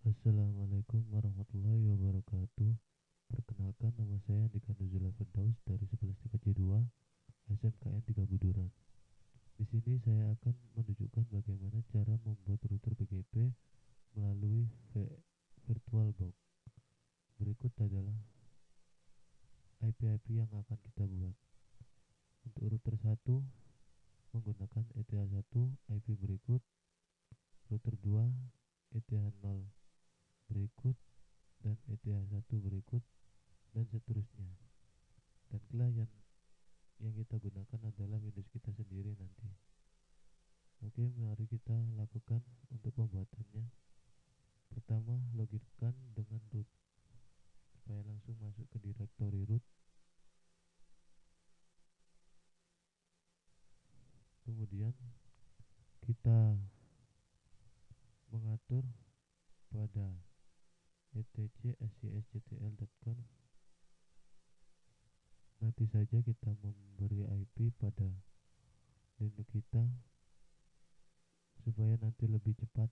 Assalamualaikum warahmatullahi wabarakatuh. Perkenalkan, nama saya Andika Nuzula Firdaus dari 11 3C2 SMKN 3 Buduran. Di sini saya akan menunjukkan bagaimana cara membuat router BGP melalui VirtualBox. Berikut adalah IP-IP yang akan kita buat. Untuk router 1 menggunakan ETH1 IP berikut, router 2 ETH0 berikut, dan ETH1 berikut, dan seterusnya. Dan klien yang kita gunakan adalah Windows kita sendiri nanti. Oke, mari kita lakukan untuk pembuatannya. Pertama, loginkan dengan root supaya langsung masuk ke directory root. Kemudian kita mengatur pada etc/scsctl.conf. Nanti saja kita memberi IP pada Linux kita supaya nanti lebih cepat.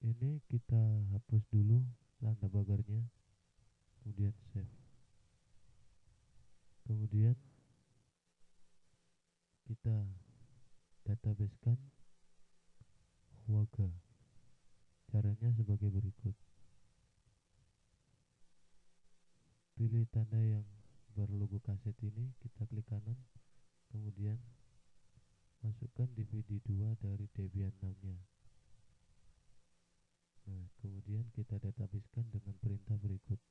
Ini kita hapus dulu lambda pagarnya, kemudian save. Kemudian kita databasekan Quagga. Caranya sebagai berikut. Pilih tanda yang berlogo kaset ini, kita klik kanan, kemudian masukkan DVD2 dari Debian 6-nya. Nah, kemudian kita databasekan dengan perintah berikut.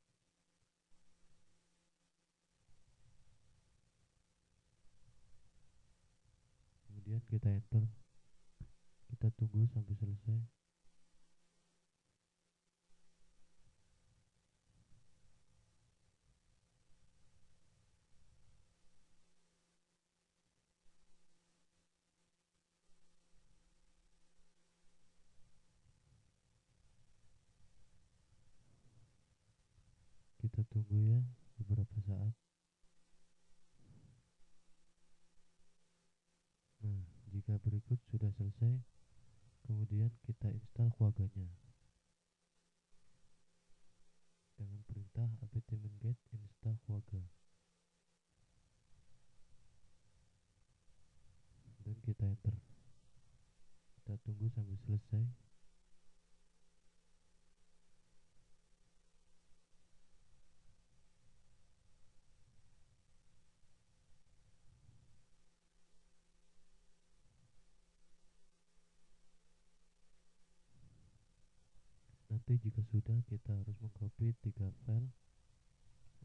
Kemudian kita enter. Kita tunggu sampai selesai. Kita tunggu ya beberapa saat. Nah, jika berikut sudah selesai, kemudian kita install Quagga-nya dengan perintah apt-get install Quagga. Dan kita enter. Kita tunggu sampai selesai. Nanti jika sudah, kita harus mengcopy 3 file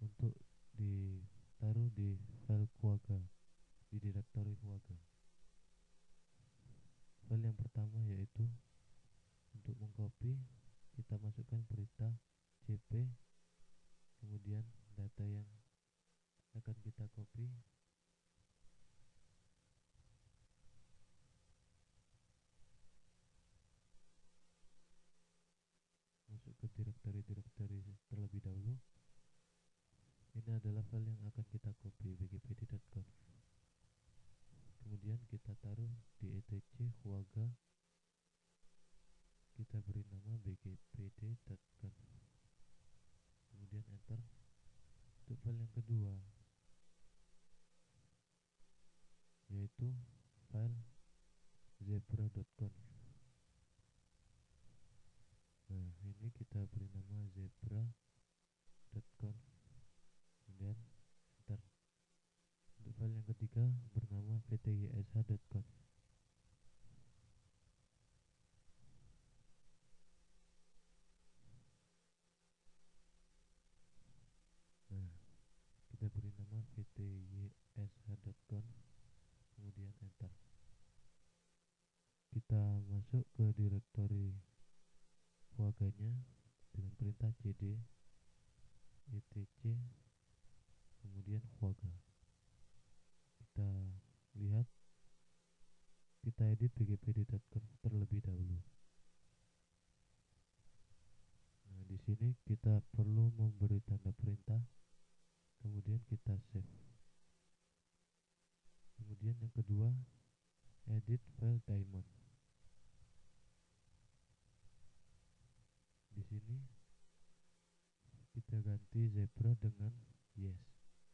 untuk ditaruh di file Quagga, di directory Quagga. File yang pertama yaitu, untuk mengcopy kita masukkan perintah cp, kemudian data yang akan kita copy, masuk ke directory terlebih dahulu. Ini adalah file yang akan kita copy, bgpd.conf. Kemudian kita taruh di etc Quagga, kita beri nama bgpd.conf. Kemudian enter. Untuk file yang kedua yaitu file zebra.conf. Nah, ini kita beri nama zebra.conf, kemudian enter. Untuk file yang ketiga bernama vtysh.conf. Nah, kita beri nama vtysh.conf, kemudian enter. Kita masuk ke directory Quagga-nya dengan perintah cd etc kemudian Quagga. Kita lihat, kita edit bgpd.conf terlebih dahulu. Nah, di sini kita perlu memberi tanda perintah, kemudian kita save. Kemudian yang kedua, edit file daemon. sini kita ganti zebra dengan yes.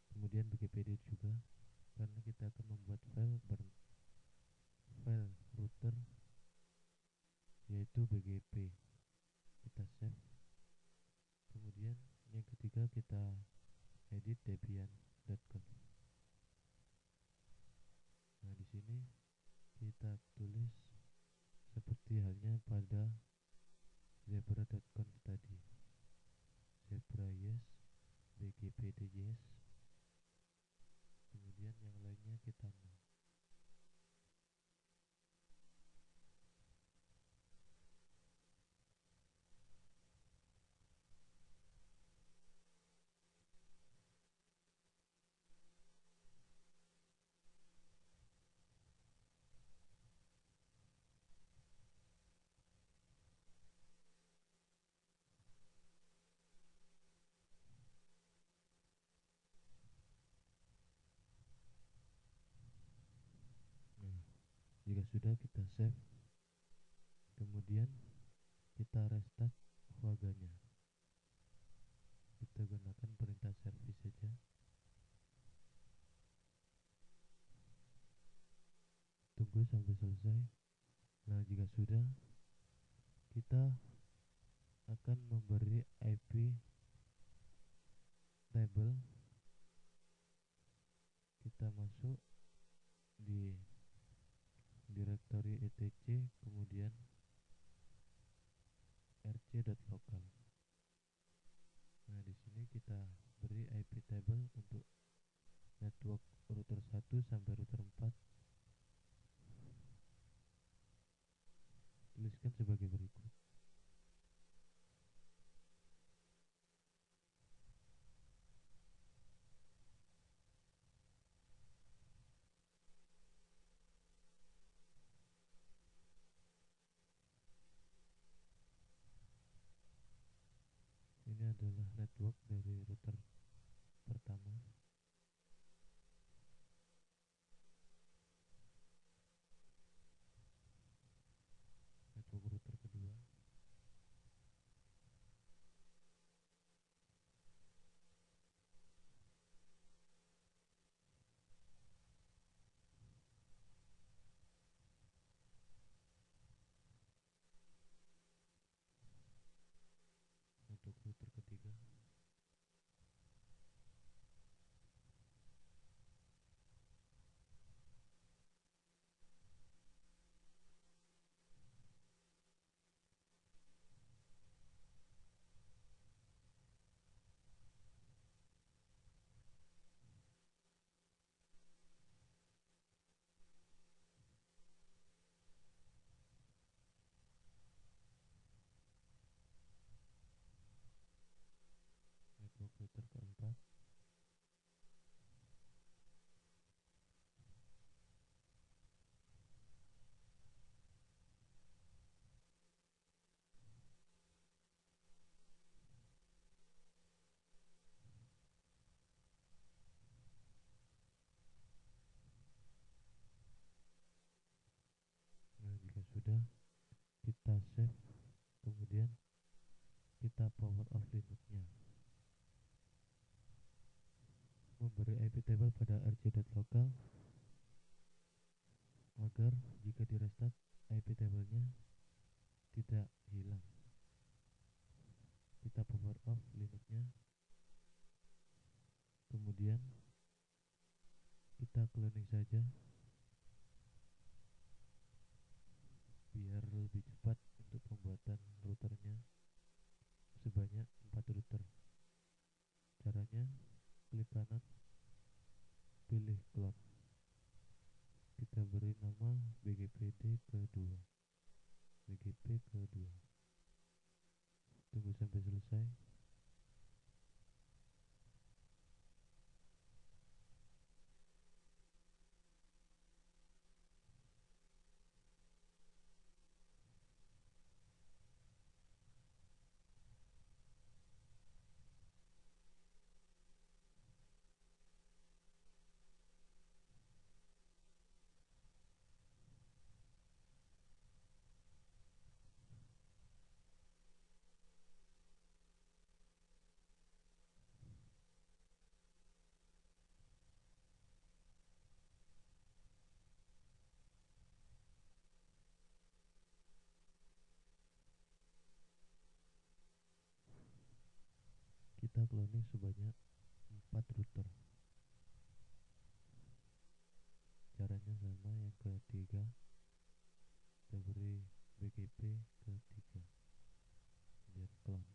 Kemudian BGPD juga, karena kita akan membuat file router yaitu BGP. Kita save. Kemudian yang ketiga kita edit debian.conf. Nah, di sini kita tulis seperti halnya pada zebra.conf tadi. Zebra yes, BGPD yes. Kemudian yang lainnya kita no. Nah, jika sudah kita save, kemudian kita restart waganya. Kita gunakan perintah service saja. Tunggu sampai selesai. Nah, jika sudah, kita akan memberi IP table. Kita masuk di directory etc, kemudian rc.local. Nah, di sini kita beri IP table untuk network router 1 sampai router 4. Tuliskan sebagai berikut. Ini adalah network dari router pertama. Network router kedua. Network router ketiga. Network router keempat. Nah, jika sudah, kita save, kemudian kita power off Linux-nya. Memberi IP table pada rc.local agar jika di restart IP table-nya tidak hilang. Kita power off Linux-nya, kemudian kita cloning saja biar lebih cepat untuk pembuatan routernya, sebanyak 4 router. Caranya, klik kanan, pilih clone. Kita beri nama BGPD kedua, BGP kedua. Tunggu sampai selesai. kita cloning sebanyak 4 router. Caranya sama, yang ketiga kita beri BGP ketiga, kemudian clone.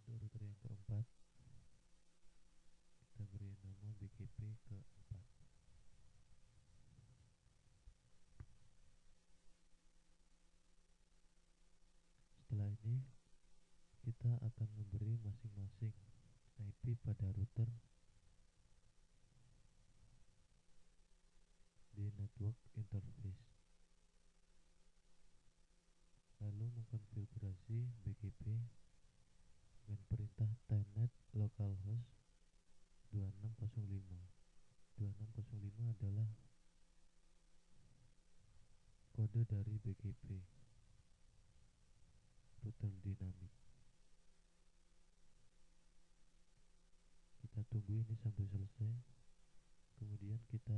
Untuk router yang keempat kita beri nama BGP keempat. Setelah ini kita akan memberi masing-masing IP pada router di network interface, lalu mengkonfigurasi BGP dengan perintah telnet localhost 2605. 2605 adalah kode dari BGP router dinamik. Kita tunggu ini sampai selesai, kemudian kita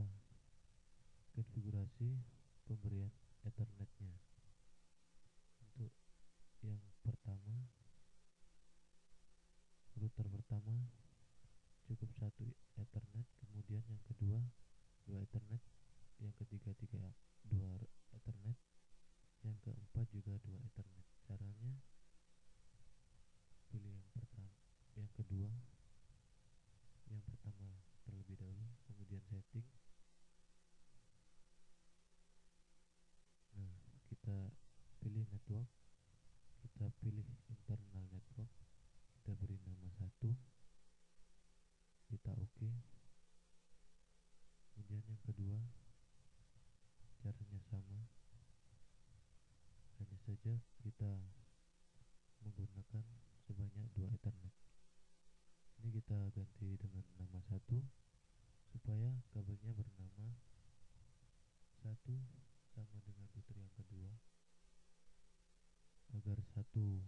konfigurasi pemberian ethernetnya. Untuk yang pertama, router pertama cukup satu ethernet, kemudian yang kedua 2 ethernet, yang ketiga dua ethernet, yang keempat juga 2 ethernet. Caranya pilih yang pertama, yang kedua, yang pertama terlebih dahulu, kemudian setting. Nah, kita pilih network, kita pilih internal network, kita beri nama 1, kita oke. Kemudian yang kedua caranya sama, hanya saja kita menggunakan sebanyak 2 ethernet. Ini kita ganti dengan nama 1 supaya kabelnya bernama 1 sama dengan router yang kedua, agar satu,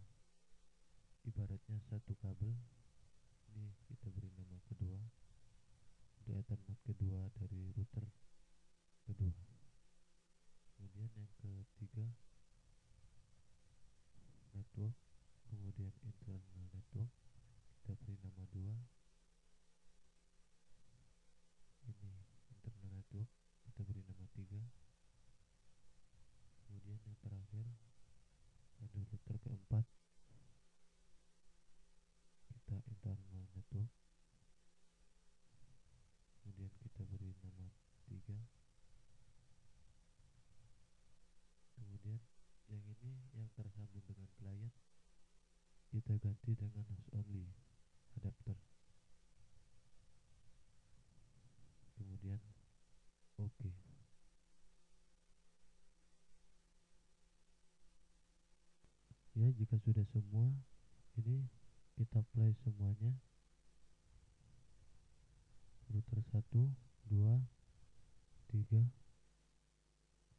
ibaratnya satu kabel. Ini kita beri nama kedua untuk ethernet kedua dari router kedua. Kemudian yang ketiga network, kemudian internal network, kita beri nama 2. Ini internal network, kita beri nama 3. Kemudian yang terakhir pada router keempat, kita internal network, kemudian kita beri nama 3. Kemudian yang ini yang tersambung dengan klien, kita ganti dengan host only adapter. Kemudian oke. Ya, jika sudah semua, ini kita play semuanya. Router 1, 2, 3,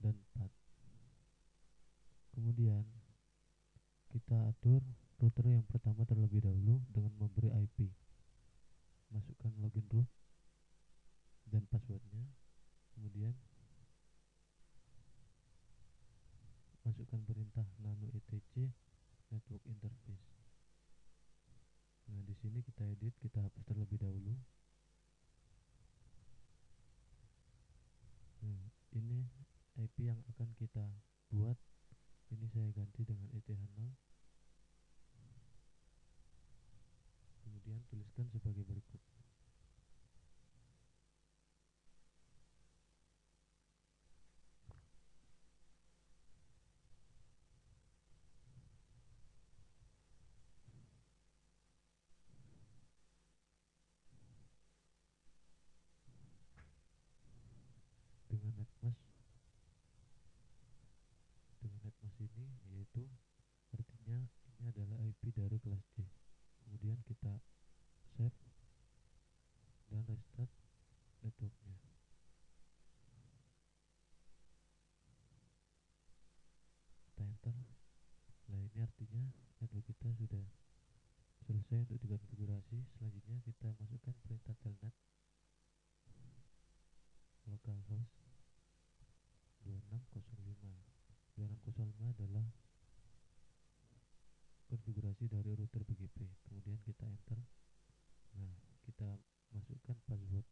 dan 4. Kemudian kita atur router yang pertama terlebih dahulu dengan memberi IP. Masukkan login root dan passwordnya. Kemudian masukkan perintah nano etc network interface. Nah, di sini kita edit, kita hapus terlebih dahulu. Nah, ini IP yang akan kita buat. Ini saya ganti dengan ETH0. Kemudian tuliskan sebagai berikut. netmask ini, yaitu artinya ini adalah IP dari kelas C. Kemudian kita save dan restart networknya. Kita enter. Nah, ini artinya network kita sudah selesai untuk dikonfigurasi. Selanjutnya kita masukkan perintah telnet localhost 2605. 2605 adalah konfigurasi dari router BGP. Kemudian kita enter. Nah, kita masukkan password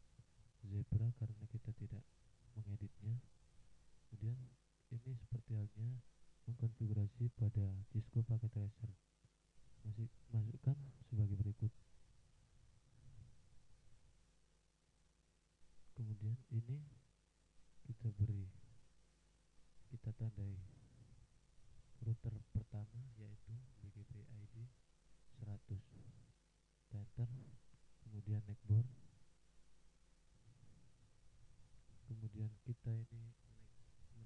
Zebra karena kita tidak mengeditnya. Kemudian ini seperti halnya mengkonfigurasi pada Cisco Packet Tracer. Masukkan sebagai berikut. Kemudian ini kita tandai router pertama, yaitu BGP ID 100. Kita enter. Kemudian neckboard. Kemudian kita ini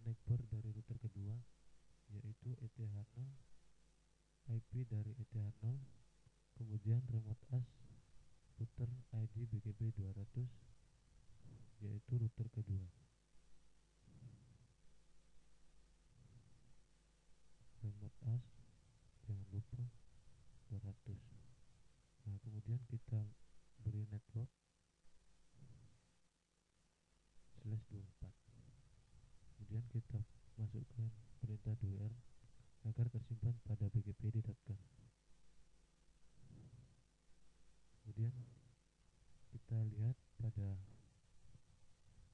neckboard dari router kedua, yaitu ETH0, IP dari ETH0. Kemudian remote as router ID BGP 200, yaitu router kedua. Remote as, jangan lupa 200. Nah, kemudian kita beri network /24. Kemudian kita masukkan perintah doer agar tersimpan pada bgpd.com. Kemudian kita lihat pada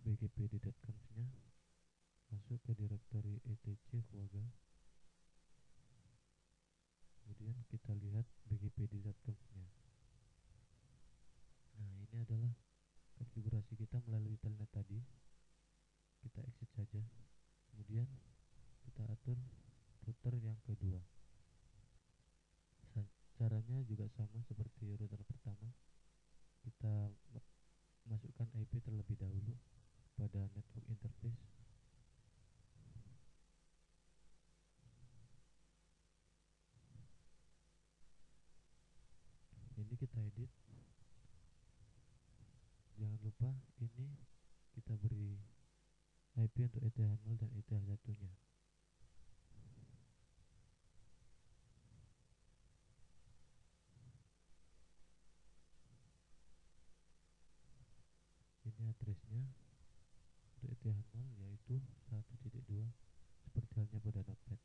bgpd.com-nya, masuk ke direktori etc Huaga. Kemudian kita lihat bgpd.com-nya. Nah, ini adalah konfigurasi kita melalui telnet tadi. Kita exit saja. Kemudian kita atur router yang kedua. Caranya juga sama seperti router pertama. Kita masukkan IP terlebih dahulu pada network interface. Ini kita edit. Jangan lupa ini kita beri IP untuk ETH0 dan ETH1-nya. Ini addressnya untuk ETH0, yaitu 1.2 seperti halnya pada notepad.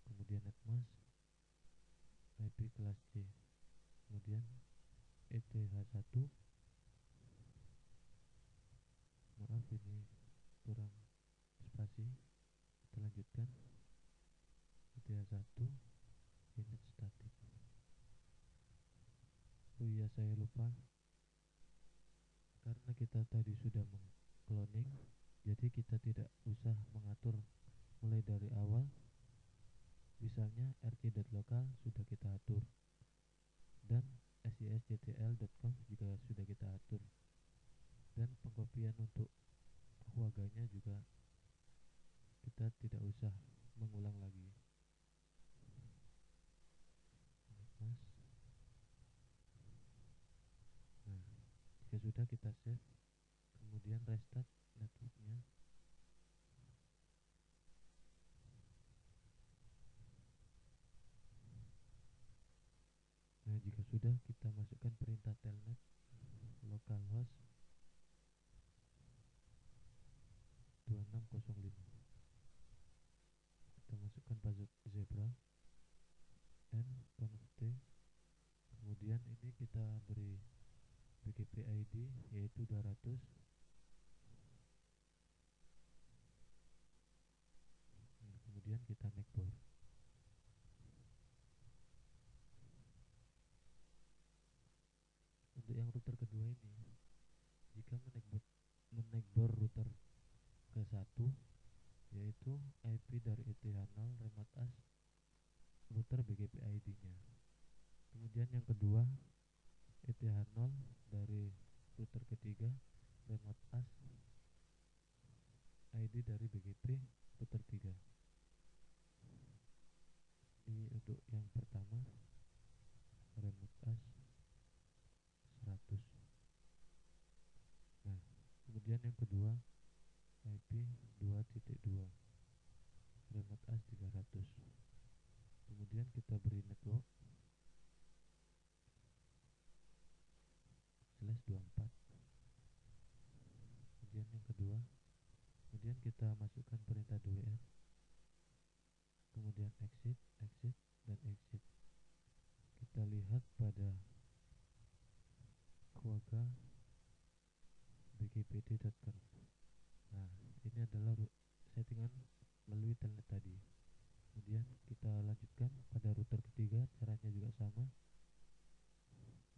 Kemudian netmask IP kelas C. Kemudian ETH1, maaf ini kurang spasi, kita lanjutkan. ETH1 init static. Oh iya, saya lupa, karena kita tadi sudah mengcloning, jadi kita tidak usah mengatur mulai dari awal. Misalnya rc.local sudah kita atur, dan sysctl.com juga sudah kita atur, dan pengkopian untuk Huaganya juga kita tidak usah mengulang lagi. Mas. Nah, jika sudah, kita save, kemudian restart networknya. Nah, jika sudah, kita masukkan perintah telnet localhost 2605. Kita masukkan password Zebra n conft. Kemudian ini kita beri BGP ID, yaitu 200. Kemudian kita neckboard. Untuk yang router kedua ini, jika menegbor router ke 1, yaitu IP dari ETH0 remote as router BGP ID-nya. Kemudian yang kedua, ETH0 dari router ketiga remote as ID dari BGP router 3. Ini untuk yang pertama remote as 100. Nah, kemudian yang kedua IP 2.2 remote as 300. Kemudian kita beri network /24. Kemudian yang kedua, kemudian kita masukkan perintah dwr, kemudian exit, exit, dan exit. Kita lihat pada quagga bgpd.conf. Nah, ini adalah settingan melalui telnet tadi. Kemudian kita lanjutkan pada router ketiga, caranya juga sama.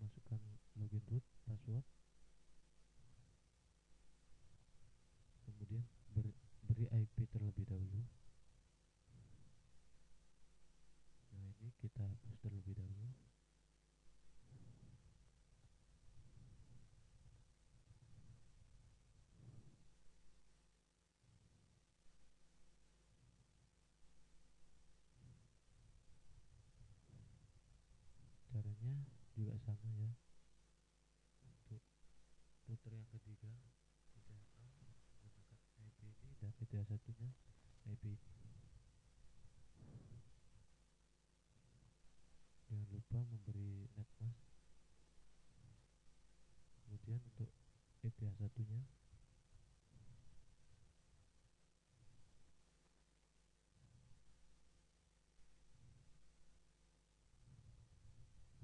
Masukkan login root, password, kemudian beri IP terlebih dahulu. Nah, ini kita hapus terlebih dahulu. Caranya juga sama ya. Untuk router yang ketiga, ETH0 menggunakan IP ini dan ETH1-nya IP ini. Jangan lupa memberi netmask. Kemudian untuk ETH1-nya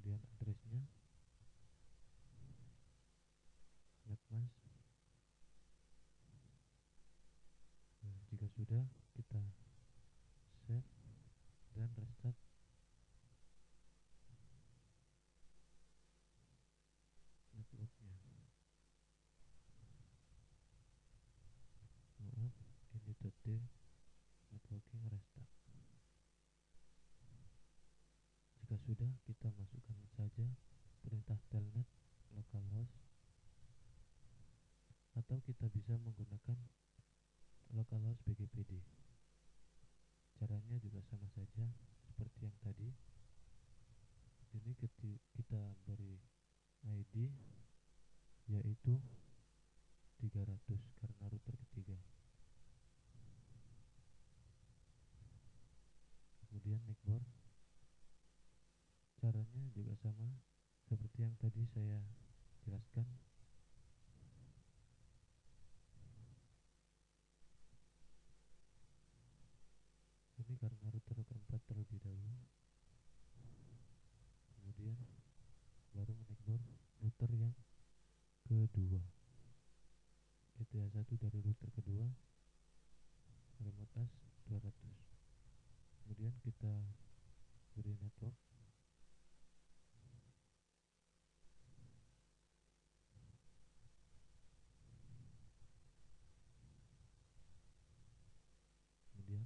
kemudian addressnya netmask. Nah, jika sudah, kita save dan restart networknya. Maaf, ini tadi networking restart. Jika sudah, kita masukkan saja perintah telnet localhost, atau kita bisa menggunakan localhost bgpd. Caranya juga sama saja seperti yang tadi. Ini kita beri ID yaitu 300 karena router ketiga. Kemudian neckboard, caranya juga sama seperti yang tadi saya jelaskan. Ini karena router keempat terlebih dahulu, kemudian baru neckboard router yang kedua. ETH1 dari router kedua, remote as 200. Kemudian kita beri network, kemudian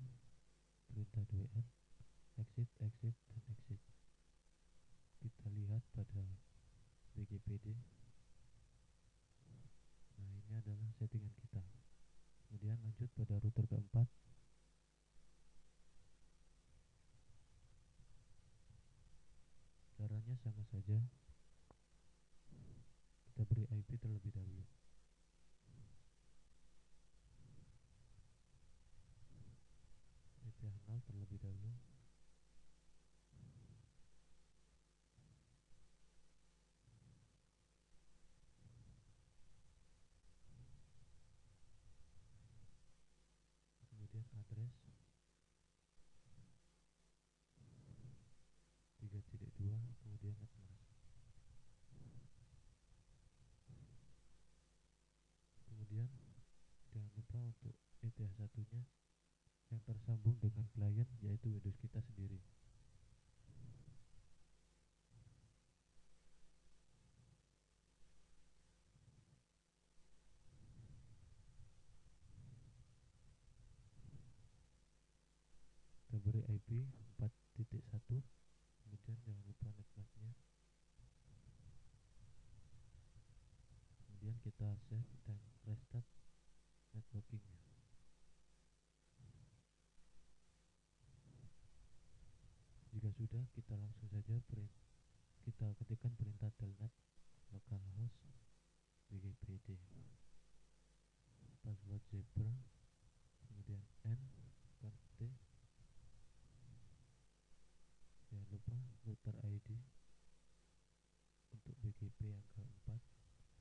perintah dwr, exit, exit, dan exit. Kita lihat pada bgpd. Nah, ini adalah settingan kita. Kemudian lanjut pada router keempat. Caranya sama saja. Kita beri IP terlebih dahulu. ETH0 terlebih dahulu. Kemudian address 3.2, kemudian netmask. Kemudian jangan lupa untuk ETH1-nya yang tersambung dengan klien yaitu Windows kita sendiri. Kita beri IP 4.1, kemudian jangan lupa netmasknya. Kemudian kita save dan restart networkingnya. sudah, kita langsung saja kita ketikkan perintah telnet localhost bgpd password zebra, kemudian n conft, jangan lupa router ID untuk BGP yang keempat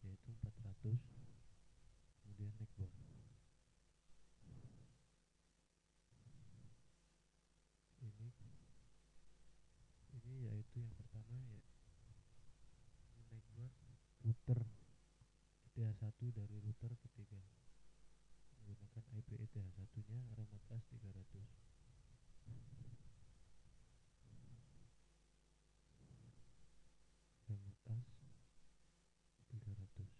yaitu 400, kemudian network. Ini yaitu yang pertama ya, network router ETH1 dari router ketiga menggunakan IP ETH1 nya remote AS 300. Remote AS 300.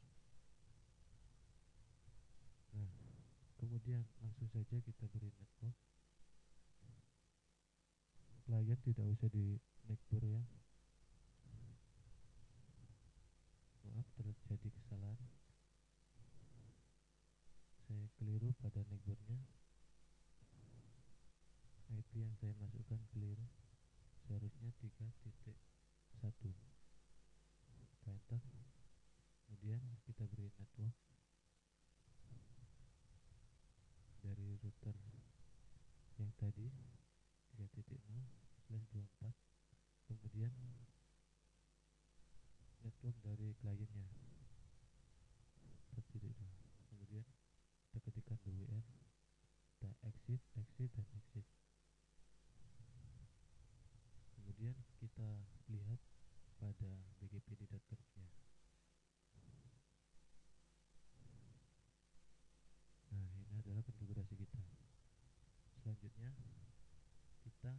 Nah, kemudian langsung saja kita beri network. Klien tidak usah di network ya. Maaf, terjadi kesalahan. Saya keliru pada networknya. IP yang saya masukkan keliru. Seharusnya 3.1. Kita enter. Kemudian kita beri network dari router yang tadi 3.0/24, kemudian network dari kliennya 4.2, kemudian kita ketikkan WR, kita exit dan exit. Kemudian kita lihat pada bgpd.conf-nya. Nah, ini adalah konfigurasi kita. Selanjutnya kita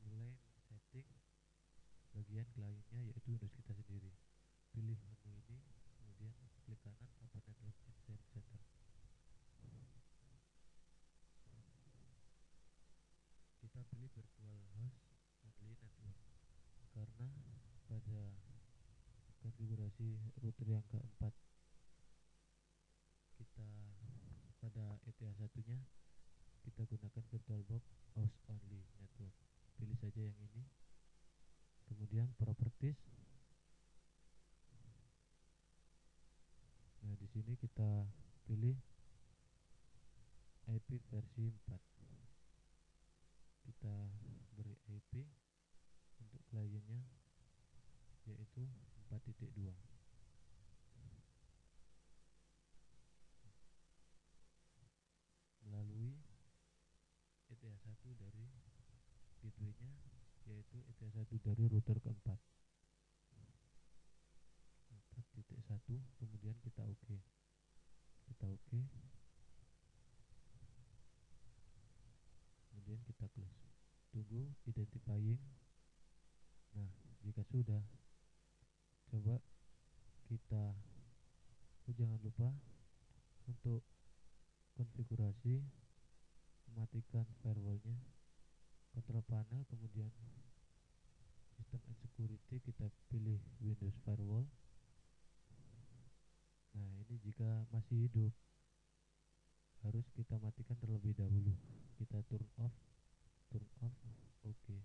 mulai setting bagian kliennya yaitu Windows kita sendiri. Pilih menu ini, kemudian klik kanan Open Network and Sharing Center. Kita pilih virtual host only network karena pada konfigurasi router yang keempat kita pada ETH1 nya kita gunakan VirtualBox host only network. Pilih saja yang ini. Kemudian properties. Nah, di sini kita pilih IP versi 4. Kita beri IP untuk kliennya yaitu 4.2. Melalui ETH1 dari gateway-nya yaitu ETH1 dari router keempat 4.1, kemudian kita oke. Kemudian kita close. Tunggu identifying. Nah, jika sudah, coba kita jangan lupa untuk konfigurasi mematikan firewallnya, control panel, kemudian system and security kita pilih Windows Firewall. Nah, ini jika masih hidup harus kita matikan terlebih dahulu. Kita turn off, oke.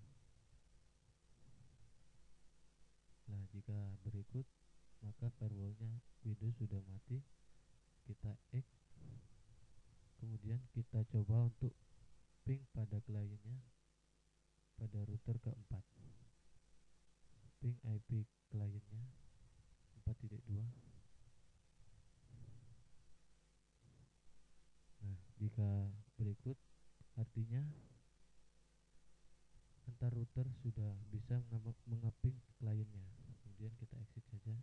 Nah, jika berikut maka firewallnya Windows sudah mati. Kita X, kemudian kita coba untuk ping pada kliennya pada router keempat. Ping IP kliennya 4.2. Nah, jika berikut artinya antar router sudah bisa mengeping kliennya. Kemudian kita exit saja.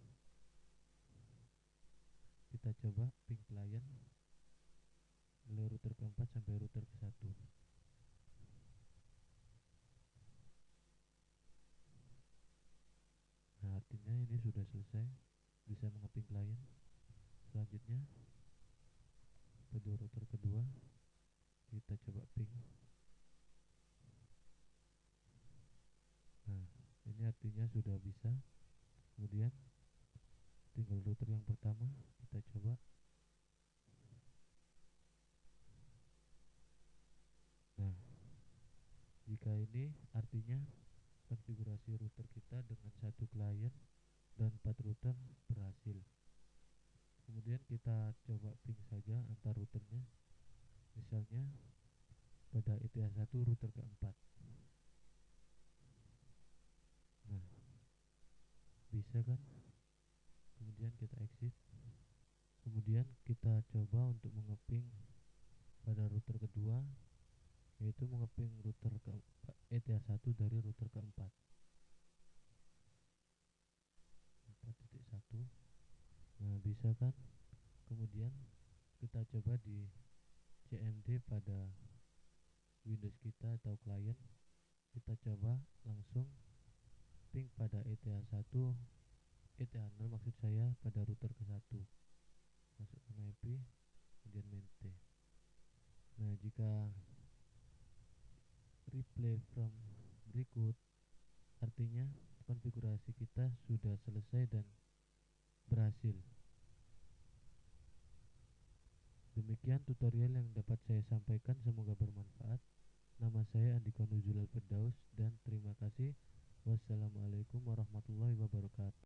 Kita coba ping klien dari router keempat sampai router ke-1. Nah, artinya ini sudah selesai, bisa mengeping klien. Selanjutnya pada router kedua kita coba ping. Nah, ini artinya sudah bisa. Kemudian tinggal router yang pertama kita coba. Nah, jika ini artinya konfigurasi router kita dengan satu klien dan 4 router berhasil. Kemudian kita coba ping saja antar routernya, misalnya pada ETH1 router keempat. Nah, bisa kan? Kemudian kita exit. Kemudian kita coba untuk mengeping pada router kedua, yaitu mengeping router ke ETH1 dari router keempat. 4.1. Nah, bisa kan? Kemudian kita coba di CMD pada Windows kita atau klien, kita coba langsung ping pada ETH1, ETH0 maksud saya, pada router ke-1. Masukkan IP, kemudian main T. Nah, jika replay from berikut, artinya konfigurasi kita sudah selesai dan berhasil. Demikian tutorial yang dapat saya sampaikan, semoga bermanfaat. Nama saya Andika Nuzulal Firdaus dan terima kasih. Wassalamualaikum warahmatullahi wabarakatuh.